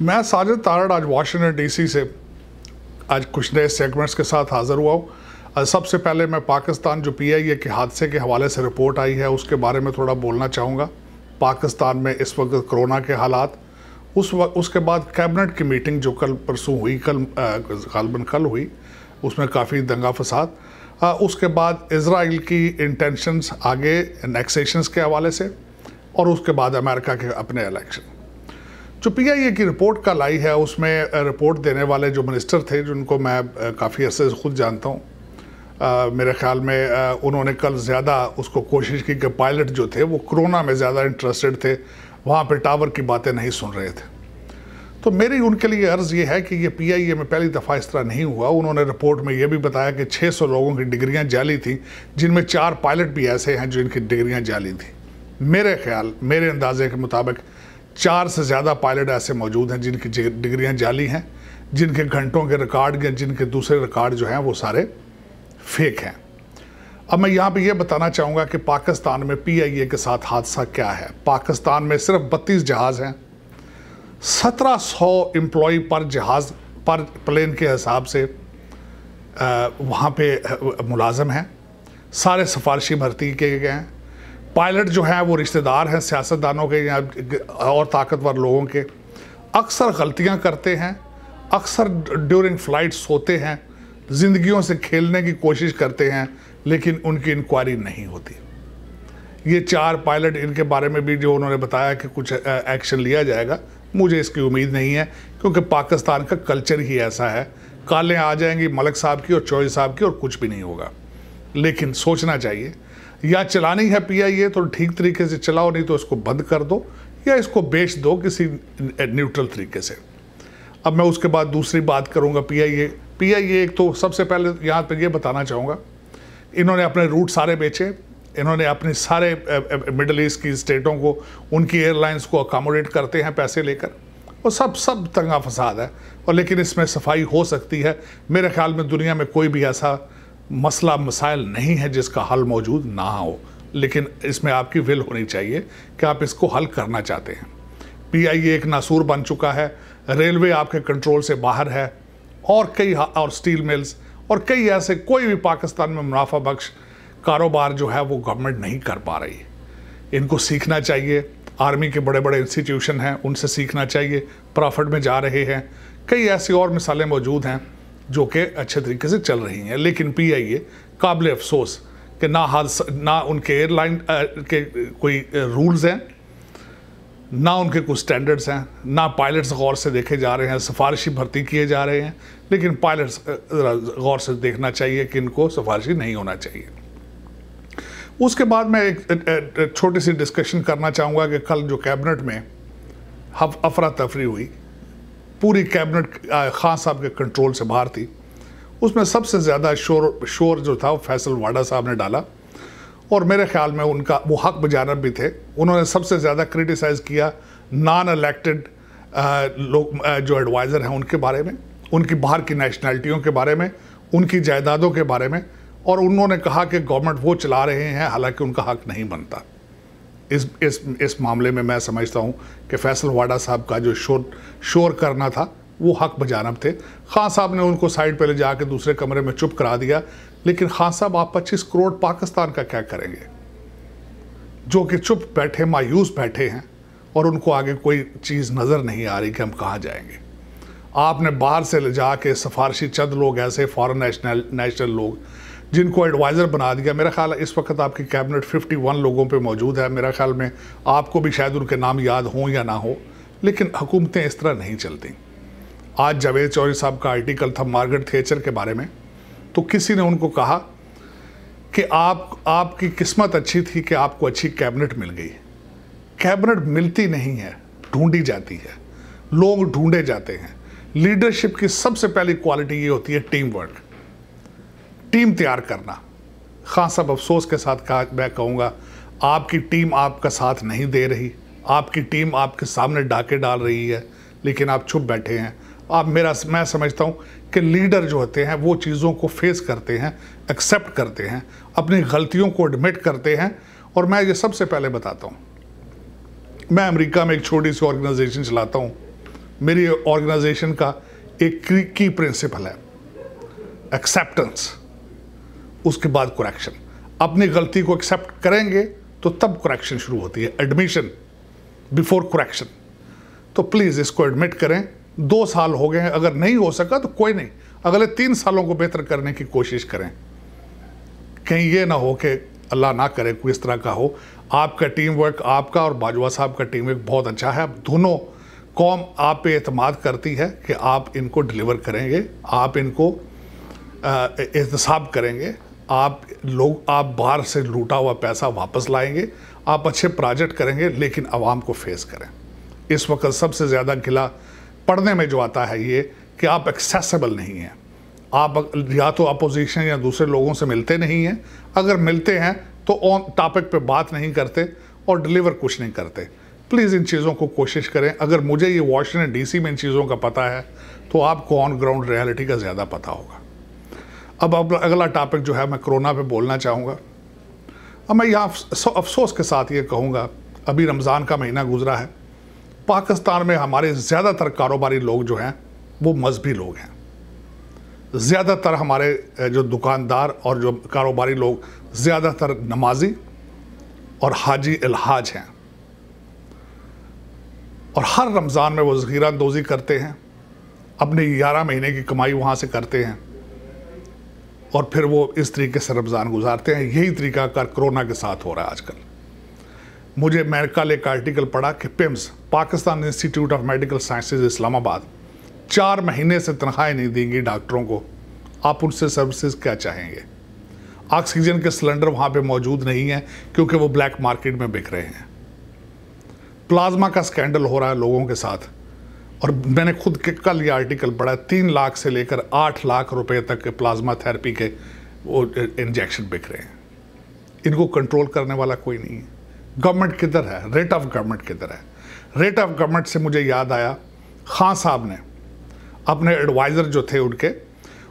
मैं साजिद तारड़ आज Washington DC से आज कुछ नए सेगमेंट्स के साथ हाज़िर हुआ हूँ। सबसे पहले मैं पाकिस्तान जो PIA के हादसे के हवाले से रिपोर्ट आई है उसके बारे में थोड़ा बोलना चाहूँगा। पाकिस्तान में इस वक्त कोरोना के हालात, उसके बाद कैबिनेट की मीटिंग जो कल परसों हुई, गालबन कल हुई, उसमें काफ़ी दंगा फसाद। उसके बाद इजराइल की इंटेंशंस आगे एनेक्सेशंस के हवाले से, और उसके बाद अमेरिका के अपने इलेक्शन। जो PIA की रिपोर्ट कल आई है उसमें रिपोर्ट देने वाले जो मिनिस्टर थे, जिनको मैं काफ़ी अर्से से ख़ुद जानता हूँ, मेरे ख्याल में उन्होंने कल ज़्यादा उसको कोशिश की कि पायलट जो थे वो कोरोना में ज़्यादा इंटरेस्टेड थे, वहाँ पे टावर की बातें नहीं सुन रहे थे। तो मेरी उनके लिए अर्ज़ ये है कि ये PIA में पहली दफ़ा इस तरह नहीं हुआ। उन्होंने रिपोर्ट में ये भी बताया कि 600 लोगों की डिग्रियाँ जाली थी, जिनमें 4 पायलट भी ऐसे हैं जिनकी डिग्रियाँ जाली थी। मेरे अंदाजे के मुताबिक 4 से ज़्यादा पायलट ऐसे मौजूद हैं जिनकी डिग्रियाँ जाली हैं, जिनके घंटों के रिकॉर्ड या जिनके दूसरे रिकॉर्ड जो हैं वो सारे फेक हैं। अब मैं यहाँ पे ये बताना चाहूँगा कि पाकिस्तान में PIA के साथ हादसा क्या है। पाकिस्तान में सिर्फ 32 जहाज़ हैं, 1700 एम्प्लॉई पर जहाज़ पर प्लेन के हिसाब से वहाँ पे मुलाजम हैं। सारे सिफारशी भर्ती किए गए हैं। पायलट जो हैं वो रिश्तेदार हैं सियासतदानों के या और ताकतवर लोगों के। अक्सर गलतियां करते हैं, अक्सर ड्यूरिंग फ्लाइट सोते हैं, ज़िंदगियों से खेलने की कोशिश करते हैं, लेकिन उनकी इंक्वायरी नहीं होती। ये 4 पायलट, इनके बारे में भी जो उन्होंने बताया कि कुछ एक्शन लिया जाएगा, मुझे इसकी उम्मीद नहीं है, क्योंकि पाकिस्तान का कल्चर ही ऐसा है। कालें आ जाएंगी मलिक साहब की और चौधरी साहब की और कुछ भी नहीं होगा। लेकिन सोचना चाहिए, या चलानी है PIA तो ठीक तरीके से चलाओ, नहीं तो इसको बंद कर दो या इसको बेच दो किसी न्यूट्रल तरीके से। अब मैं उसके बाद दूसरी बात करूंगा PIA एक तो सबसे पहले यहाँ पे ये बताना चाहूँगा, इन्होंने अपने रूट सारे बेचे। इन्होंने अपने सारे मिडल ईस्ट की स्टेटों को, उनकी एयरलाइंस को अकोमोडेट करते हैं पैसे लेकर, और सब तंगा फसाद है। और लेकिन इसमें सफाई हो सकती है। मेरे ख्याल में दुनिया में कोई भी ऐसा मसला मसाइल नहीं है जिसका हल मौजूद ना हो, लेकिन इसमें आपकी विल होनी चाहिए कि आप इसको हल करना चाहते हैं। PIA एक नासूर बन चुका है, रेलवे आपके कंट्रोल से बाहर है, और स्टील मिल्स और कई ऐसे, कोई भी पाकिस्तान में मुनाफा बख्श कारोबार जो है वो गवर्नमेंट नहीं कर पा रही। इनको सीखना चाहिए। आर्मी के बड़े बड़े इंस्टीट्यूशन हैं, उनसे सीखना चाहिए, प्रॉफिट में जा रहे हैं। कई ऐसी और मिसालें मौजूद हैं जो कि अच्छे तरीके से चल रही हैं। लेकिन PIA काबिल अफसोस कि ना उनके एयरलाइन के कोई रूल्स हैं, ना उनके कुछ स्टैंडर्ड्स हैं, ना पायलट्स गौर से देखे जा रहे हैं। सिफारिशी भर्ती किए जा रहे हैं, लेकिन पायलट्स गौर से देखना चाहिए कि इनको सिफारिशी नहीं होना चाहिए। उसके बाद मैं एक छोटी सी डिस्कशन करना चाहूँगा कि कल जो कैबिनेट में अफरा तफरी हुई, पूरी कैबिनेट खान साहब के कंट्रोल से बाहर थी। उसमें सबसे ज़्यादा शोर जो था वो फैसल वाडा साहब ने डाला, और मेरे ख्याल में उनका वो हक बजानब भी थे। उन्होंने सबसे ज़्यादा क्रिटिसाइज़ किया नॉन इलेक्टेड लोग जो एडवाइज़र हैं उनके बारे में, उनकी बाहर की नेशनैलिटियों के बारे में, उनकी जायदादों के बारे में, और उन्होंने कहा कि गवर्नमेंट वो चला रहे हैं, हालांकि उनका हक नहीं बनता। इस मामले में मैं समझता हूँ कि फैसल वाडा साहब का जो शोर करना था वो हक बजानब थे। खान साहब ने उनको साइड पे ले जाके दूसरे कमरे में चुप करा दिया। लेकिन खान साहब, आप 25 करोड़ पाकिस्तान का क्या करेंगे, जो कि चुप बैठे, मायूस बैठे हैं, और उनको आगे कोई चीज़ नज़र नहीं आ रही कि हम कहाँ जाएंगे। आपने बाहर से ले जाके सिफारशी चंद लोग ऐसे फॉरेन नेशनल लोग जिनको एडवाइज़र बना दिया। मेरा ख्याल है इस वक्त आपकी कैबिनेट 51 लोगों पे मौजूद है। मेरा ख्याल में आपको भी शायद उनके नाम याद हों या ना हो, लेकिन हुकूमतें इस तरह नहीं चलती। आज जावेद चौधरी साहब का आर्टिकल था मार्गरेट थैचर के बारे में, तो किसी ने उनको कहा कि आपकी किस्मत अच्छी थी कि आपको अच्छी कैबिनेट मिल गई। कैबिनेट मिलती नहीं है, ढूंढी जाती है, लोग ढूंढे जाते हैं। लीडरशिप की सबसे पहली क्वालिटी ये होती है टीम वर्क, टीम तैयार करना। खान साहब अफसोस के साथ मैं कहूँगा, आपकी टीम आपका साथ नहीं दे रही, आपकी टीम आपके सामने डाके डाल रही है, लेकिन आप चुप बैठे हैं। मैं समझता हूँ कि लीडर जो होते हैं वो चीज़ों को फेस करते हैं, एक्सेप्ट करते हैं, अपनी गलतियों को एडमिट करते हैं। और मैं ये सबसे पहले बताता हूँ, मैं अमेरिका में एक छोटी सी ऑर्गेनाइजेशन चलाता हूँ मेरी ऑर्गेनाइजेशन का एक की प्रिंसिपल है, एक्सेप्टेंस, उसके बाद करेक्शन। अपनी गलती को एक्सेप्ट करेंगे तो तब करेक्शन शुरू होती है, एडमिशन बिफोर करेक्शन। तो प्लीज़ इसको एडमिट करें। 2 साल हो गए हैं, अगर नहीं हो सका तो कोई नहीं, अगले 3 सालों को बेहतर करने की कोशिश करें। कहीं ये ना हो कि अल्लाह ना करे कोई इस तरह का हो। आपका टीम वर्क, आपका और बाजवा साहब का टीम वर्क बहुत अच्छा है। दोनों कौम आप पे एतमाद करती है कि आप इनको डिलीवर करेंगे, आप इनको एहतसाब करेंगे, आप बाहर से लूटा हुआ पैसा वापस लाएंगे, आप अच्छे प्रोजेक्ट करेंगे, लेकिन आवाम को फेस करें। इस वक्त सबसे ज़्यादा गिला पढ़ने में जो आता है ये कि आप एक्सेसिबल नहीं हैं। आप या तो अपोजिशन या दूसरे लोगों से मिलते नहीं हैं, अगर मिलते हैं तो ऑन टॉपिक पे बात नहीं करते और डिलीवर कुछ नहीं करते। प्लीज़ इन चीज़ों को कोशिश करें। अगर मुझे ये वाशिंगटन डीसी में इन चीज़ों का पता है तो आपको ऑन ग्राउंड रियलिटी का ज़्यादा पता होगा। अब अगला टॉपिक जो है मैं कोरोना पे बोलना चाहूँगा। अब मैं यहाँ अफसोस के साथ ये कहूँगा, अभी रमज़ान का महीना गुजरा है, पाकिस्तान में हमारे ज़्यादातर कारोबारी लोग जो हैं वो मजहबी लोग हैं। ज़्यादातर हमारे जो दुकानदार और जो कारोबारी लोग ज़्यादातर नमाजी और हाजी इल्हाज हैं, और हर रमज़ान में वो ज़ख़ीरा अंदोज़ी करते हैं, अपने 11 महीने की कमाई वहाँ से करते हैं और फिर वो इस तरीके से रमज़ान गुजारते हैं। यही तरीका कार कोरोना के साथ हो रहा है आजकल। मैंने कल एक आर्टिकल पढ़ा कि PIMS, Pakistan institute of medical sciences Islamabad, 4 महीने से तनख्वाहें नहीं देंगी डॉक्टरों को। आप उनसे सर्विसेज क्या चाहेंगे? ऑक्सीजन के सिलेंडर वहाँ पे मौजूद नहीं हैं क्योंकि वो ब्लैक मार्केट में बिक रहे हैं। प्लाज्मा का स्कैंडल हो रहा है लोगों के साथ, और मैंने खुद के कल ये आर्टिकल पढ़ा, 3 लाख से लेकर 8 लाख रुपए तक के प्लाज्मा थेरेपी के वो इंजेक्शन बिक रहे हैं। इनको कंट्रोल करने वाला कोई नहीं है। गवर्नमेंट किधर है? रेट ऑफ गवर्नमेंट किधर है? रेट ऑफ गवर्नमेंट से मुझे याद आया, खान साहब ने अपने एडवाइज़र जो थे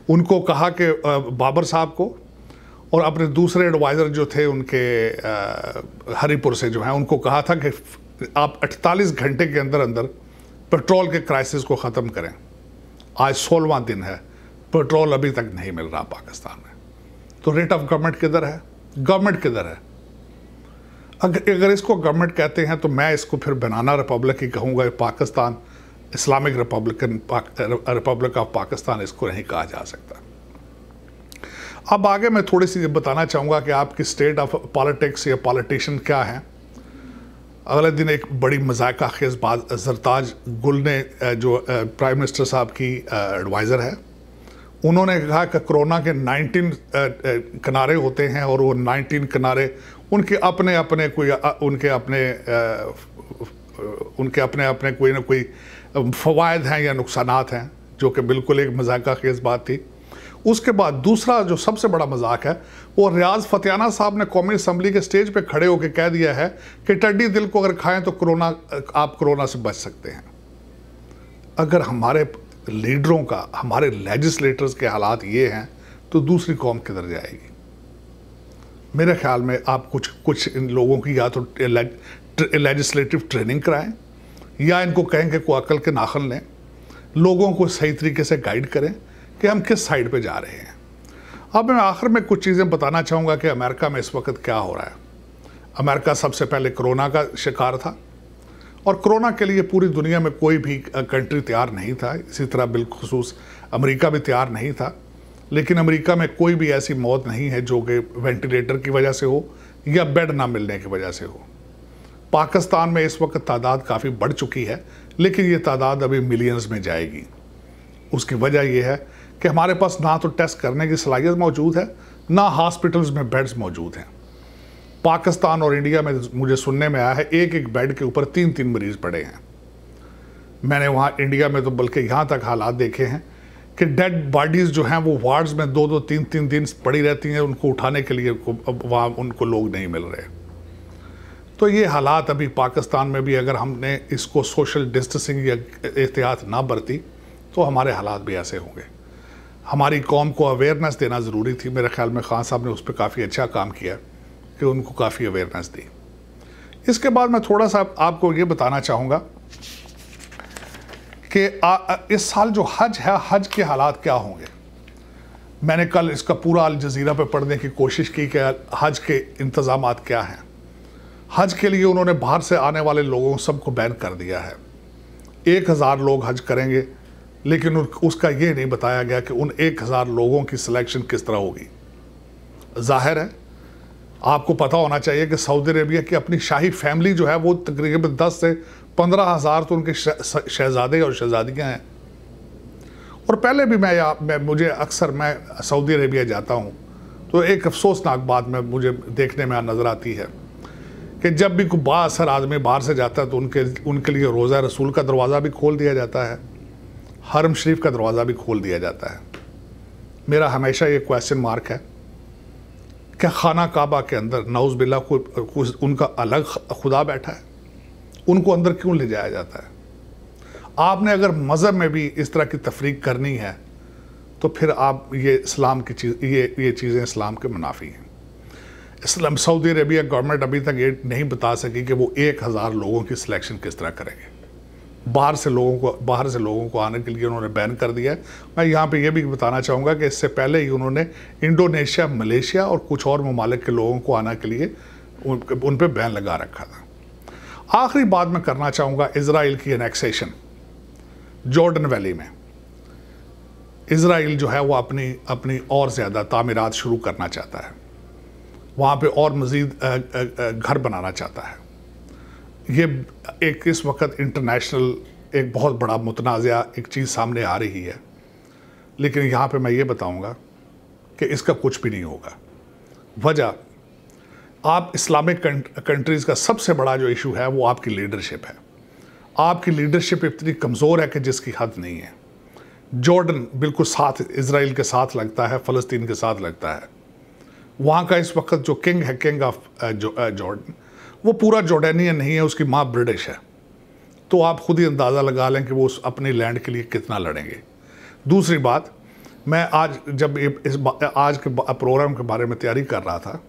उनको कहा कि बाबर साहब को, और अपने दूसरे एडवाइज़र जो थे उनके हरीपुर से जो हैं, उनको कहा था कि आप 48 घंटे के अंदर अंदर पेट्रोल के क्राइसिस को ख़त्म करें। आज 16वां दिन है, पेट्रोल अभी तक नहीं मिल रहा पाकिस्तान में। तो रेट ऑफ गवर्नमेंट किधर है? गवर्नमेंट किधर है? अगर इसको गवर्नमेंट कहते हैं तो मैं इसको फिर बनाना रिपब्लिक ही कहूँगा। Pakistan Islamic Republic of Pakistan इसको नहीं कहा जा सकता। अब आगे मैं थोड़ी सी बताना चाहूँगा कि आपकी स्टेट ऑफ पॉलिटिक्स या पॉलिटिशियन क्या है। अगले दिन एक बड़ी मजाक खेज़ बात, जरताज गुल ने जो प्राइम मिनिस्टर साहब की एडवाइज़र है, उन्होंने कहा कि कोरोना के 19 किनारे होते हैं और वो 19 किनारे उनके अपने अपने कोई ना कोई फ़वायद हैं या नुकसानात हैं, जो कि बिल्कुल एक मजाक खेज़ बात थी। उसके बाद दूसरा जो सबसे बड़ा मजाक है वो रियाज फतियाना साहब ने कौमी असम्बली के स्टेज पे खड़े होकर कह दिया है कि टड्डी दिल को अगर खाएं तो आप कोरोना से बच सकते हैं। अगर हमारे लीडरों का, हमारे लेजिस्लेटर्स के हालात ये हैं तो दूसरी कौम किधर जाएगी? मेरे ख्याल में आप कुछ इन लोगों की या तो लेजिस्लेटिव ट्रेनिंग कराएं या इनको कहें कि कोई अकल के नाखन लें, लोगों को सही तरीके से गाइड करें कि हम किस साइड पे जा रहे हैं। अब मैं आखिर में कुछ चीज़ें बताना चाहूँगा कि अमेरिका में इस वक्त क्या हो रहा है। अमेरिका सबसे पहले कोरोना का शिकार था और कोरोना के लिए पूरी दुनिया में कोई भी कंट्री तैयार नहीं था। इसी तरह बिलखुसूस अमेरिका भी तैयार नहीं था, लेकिन अमेरिका में कोई भी ऐसी मौत नहीं है जो कि वेंटिलेटर की वजह से हो या बेड ना मिलने की वजह से हो। पाकिस्तान में इस वक्त तादाद काफ़ी बढ़ चुकी है, लेकिन ये तादाद अभी मिलियंस में जाएगी। उसकी वजह यह है कि हमारे पास ना तो टेस्ट करने की सलाहियत मौजूद है, ना हॉस्पिटल्स में बेड्स मौजूद हैं। पाकिस्तान और इंडिया में मुझे सुनने में आया है एक बेड के ऊपर 3 मरीज़ पड़े हैं। मैंने वहाँ इंडिया में तो बल्कि यहाँ तक हालात देखे हैं कि डेड बॉडीज़ जो हैं वो वार्ड्स में 2-2, 3-3 दिन पड़ी रहती हैं, उनको उठाने के लिए वहाँ उनको लोग नहीं मिल रहे। तो ये हालात अभी पाकिस्तान में भी, अगर हमने इसको सोशल डिस्टेंसिंग या एहतियात ना बरती तो हमारे हालात भी ऐसे होंगे। हमारी कौम को अवेयरनेस देना ज़रूरी थी। मेरे ख्याल में खान साहब ने उस पर काफ़ी अच्छा काम किया कि उनको काफ़ी अवेयरनेस दी। इसके बाद मैं थोड़ा सा आपको ये बताना चाहूँगा कि इस साल जो हज है, हज के हालात क्या होंगे। मैंने कल इसका पूरा अल जज़ीरा पे पढ़ने की कोशिश की कि हज के इंतज़ामात क्या हैं। हज के लिए उन्होंने बाहर से आने वाले लोगों सबको बैन कर दिया है। 1000 लोग हज करेंगे, लेकिन उसका ये नहीं बताया गया कि उन 1000 लोगों की सिलेक्शन किस तरह होगी। जाहिर है, आपको पता होना चाहिए कि सऊदी अरेबिया की अपनी शाही फैमिली जो है वो तकरीबन 10 से 15 हज़ार तो उनके शहजादे और शहजादियाँ हैं। और पहले भी मुझे अक्सर मैं सऊदी अरेबिया जाता हूँ तो एक अफसोसनाक बात में मुझे देखने में नज़र आती है कि जब भी कोई बाअसर आदमी बाहर से जाता है तो उनके लिए रोज़ा रसूल का दरवाज़ा भी खोल दिया जाता है, हरम शरीफ का दरवाज़ा भी खोल दिया जाता है। मेरा हमेशा ये क्वेश्चन मार्क है कि खाना काबा के अंदर नौज़ बिल्ला को उनका अलग खुदा बैठा है, उनको अंदर क्यों ले जाया जाता है। आपने अगर मज़हब में भी इस तरह की तफरीक करनी है तो फिर आप ये इस्लाम की चीज़ ये चीज़ें इस्लाम के मुनाफी हैं। इस्लाम सऊदी अरेबिया गवर्नमेंट अभी तक ये नहीं बता सकी कि वो 1000 लोगों की सिलेक्शन किस तरह करेंगे। बाहर से लोगों को आने के लिए उन्होंने बैन कर दिया है। मैं यहाँ पे ये भी बताना चाहूँगा कि इससे पहले ही उन्होंने इंडोनेशिया, मलेशिया और कुछ और ममालिक के लोगों को आने के लिए उन पर बैन लगा रखा था। आखिरी बात मैं करना चाहूँगा इज़राइल की एनेक्सेशन। जॉर्डन वैली में इज़राइल जो है वो अपनी और ज़्यादा तामीरात शुरू करना चाहता है, वहाँ पे और मज़ीद घर बनाना चाहता है। ये एक इस वक्त इंटरनेशनल एक बहुत बड़ा मुतनाज़ा एक चीज़ सामने आ रही है, लेकिन यहाँ पे मैं ये बताऊँगा कि इसका कुछ भी नहीं होगा। वजह, आप इस्लामिक कंट्रीज़ का सबसे बड़ा जो इशू है वो आपकी लीडरशिप है। आपकी लीडरशिप इतनी कमज़ोर है कि जिसकी हद नहीं है। जॉर्डन बिल्कुल साथ इज़राइल के साथ लगता है, फ़लस्तीन के साथ लगता है। वहाँ का इस वक्त जो किंग है, किंग ऑफ जॉर्डन, वो पूरा जॉर्डेनियन नहीं है, उसकी माँ ब्रिटिश है। तो आप खुद ही अंदाज़ा लगा लें कि वो उस अपने लैंड के लिए कितना लड़ेंगे। दूसरी बात, मैं आज जब आज के प्रोग्राम के बारे में तैयारी कर रहा था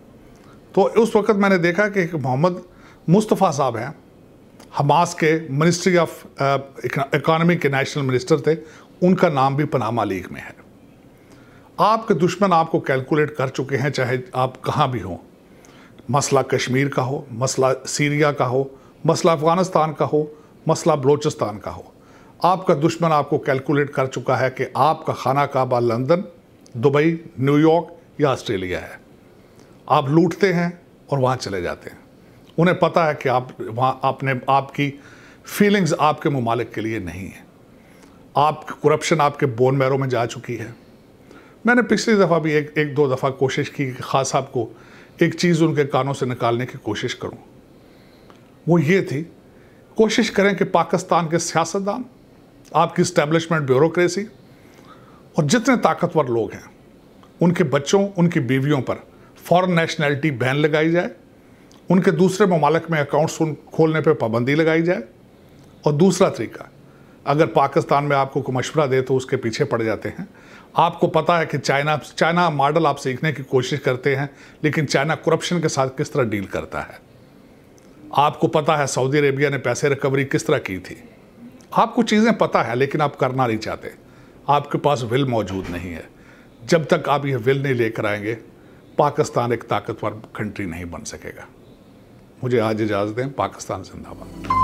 तो उस वक्त मैंने देखा कि मोहम्मद मुस्तफ़ा साहब हैं, हमास के मिनिस्ट्री ऑफ इकॉनमी के नेशनल मिनिस्टर थे, उनका नाम भी पनामा लीग में है। आपके दुश्मन आपको कैलकुलेट कर चुके हैं, चाहे आप कहाँ भी हों। मसला कश्मीर का हो, मसला सीरिया का हो, मसला अफ़गानिस्तान का हो, मसला बलूचिस्तान का हो, आपका दुश्मन आपको कैलकुलेट कर चुका है कि आपका खाना काबा लंदन, दुबई, न्यूयॉर्क या ऑस्ट्रेलिया है। आप लूटते हैं और वहाँ चले जाते हैं। उन्हें पता है कि आप वहाँ आपकी फीलिंग्स आपके ममालिक के लिए नहीं है। आपकी करप्शन आपके बोन मैरो में जा चुकी है। मैंने पिछली दफ़ा भी एक दो दफ़ा कोशिश की कि खास साहब को एक चीज़ उनके कानों से निकालने की कोशिश करूं। वो ये थी, कोशिश करें कि पाकिस्तान के सियासतदान, आपकी इस्टेब्लिशमेंट ब्यूरोक्रेसी और जितने ताकतवर लोग हैं, उनके बच्चों, उनकी बीवियों पर फॉरेन नेशनैलिटी बैन लगाई जाए, उनके दूसरे ममालिक में अकाउंट्स खोलने पर पाबंदी लगाई जाए। और दूसरा तरीका, अगर पाकिस्तान में आपको कोई मशवरा दे तो उसके पीछे पड़ जाते हैं। आपको पता है कि चाइना मॉडल आप सीखने की कोशिश करते हैं, लेकिन चाइना करप्शन के साथ किस तरह डील करता है। आपको पता है सऊदी अरेबिया ने पैसे रिकवरी किस तरह की थी। आपको चीज़ें पता है, लेकिन आप करना नहीं चाहते, आपके पास विल मौजूद नहीं है। जब तक आप ये विल नहीं लेकर आएंगे, पाकिस्तान एक ताकतवर कंट्री नहीं बन सकेगा। मुझे आज इजाज़त दें। पाकिस्तान जिंदाबाद।